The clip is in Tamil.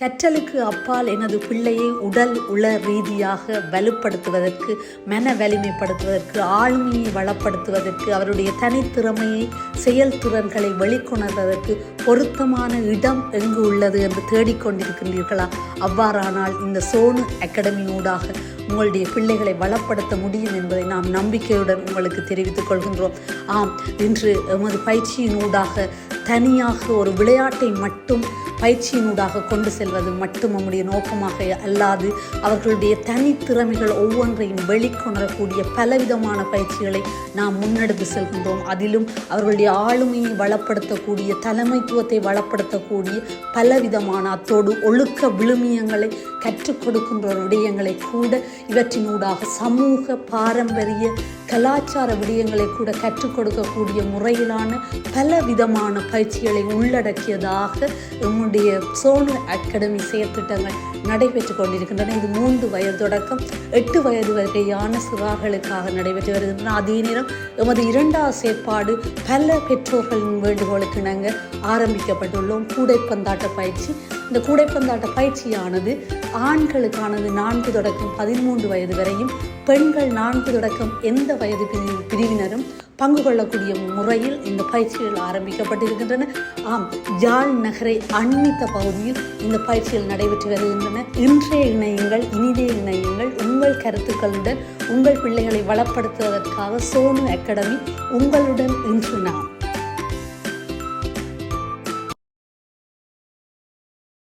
கற்றலுக்கு அப்பால் எனது பிள்ளையை உடல் உள ரீதியாக வலுப்படுத்துவதற்கு, மன வலிமைப்படுத்துவதற்கு, ஆளுமையை வளப்படுத்துவதற்கு, அவருடைய தனித்திறமையை, செயல்திறன்களை வெளிக்கொணர்வதற்கு பொருத்தமான இடம் எங்கு உள்ளது என்று தேடிக்கொண்டிருக்கின்றீர்களா? அவ்வாறானால் இந்த சோனு அகாடமியூடாக உங்களுடைய பிள்ளைகளை வளப்படுத்த முடியும் என்பதை நாம் நம்பிக்கையுடன் உங்களுக்கு தெரிவித்துக் கொள்கின்றோம். ஆம், இன்று எமது பயிற்சியினூடாக தனியாக ஒரு விளையாட்டை மட்டும் பயிற்சியினூடாக கொண்டு செல்வது மட்டும் நம்முடைய நோக்கமாக அல்லாது, அவர்களுடைய தனித்திறமைகள் ஒவ்வொன்றையும் வெளிக்கொணரக்கூடிய பலவிதமான பயிற்சிகளை நாம் முன்னெடுத்து செல்கின்றோம். அதிலும் அவர்களுடைய ஆளுமையை வளப்படுத்தக்கூடிய, தலைமைத்துவத்தை வளப்படுத்தக்கூடிய பலவிதமான, அத்தோடு ஒழுக்க விழுமியங்களை கற்றுக் கொடுக்கின்ற விடயங்களை கூட, இவற்றினூடாக சமூக பாரம்பரிய கலாச்சார விடயங்களை கூட கற்றுக் கொடுக்கக்கூடிய முறையிலான பலவிதமான பயிற்சிகளை உள்ளடக்கியதாக நம்முடைய சோனு அகாடமி செயற்திட்டங்கள் நடைபெற்று கொண்டிருக்கின்றன. இது 3 வயது தொடக்கம் 8 வயது வரையான சிறார்களுக்காக நடைபெற்று வருகின்றன. அதே நேரம் எமது 2வது செயற்பாடு பல பெற்றோர்களின் வேண்டுகோளுக்கு நாங்கள் ஆரம்பிக்கப்பட்டுள்ளோம். கூடைப்பந்தாட்ட பயிற்சி. இந்த கூடைப்பந்தாட்ட பயிற்சியானது ஆண்களுக்கானது 4 தொடக்கம் 13 வயது வரையும், பெண்கள் 4 தொடக்கம் எந்த வயது பிரிவினரும் பங்கு கொள்ளக்கூடிய முறையில் இந்த பயிற்சிகள் ஆரம்பிக்கப்பட்டிருக்கின்றன. ஆம், யாழ் நகரை அண்மித்த பகுதியில் இந்த பயிற்சிகள் நடைபெற்று வருகின்றன. இன்றைய இணையுங்கள், இனிதே இணையுங்கள். உங்கள் கருத்துக்களுடன் உங்கள் பிள்ளைகளை வளப்படுத்துவதற்காக சோனு அகாடமி உங்களுடன் இன்று நாம்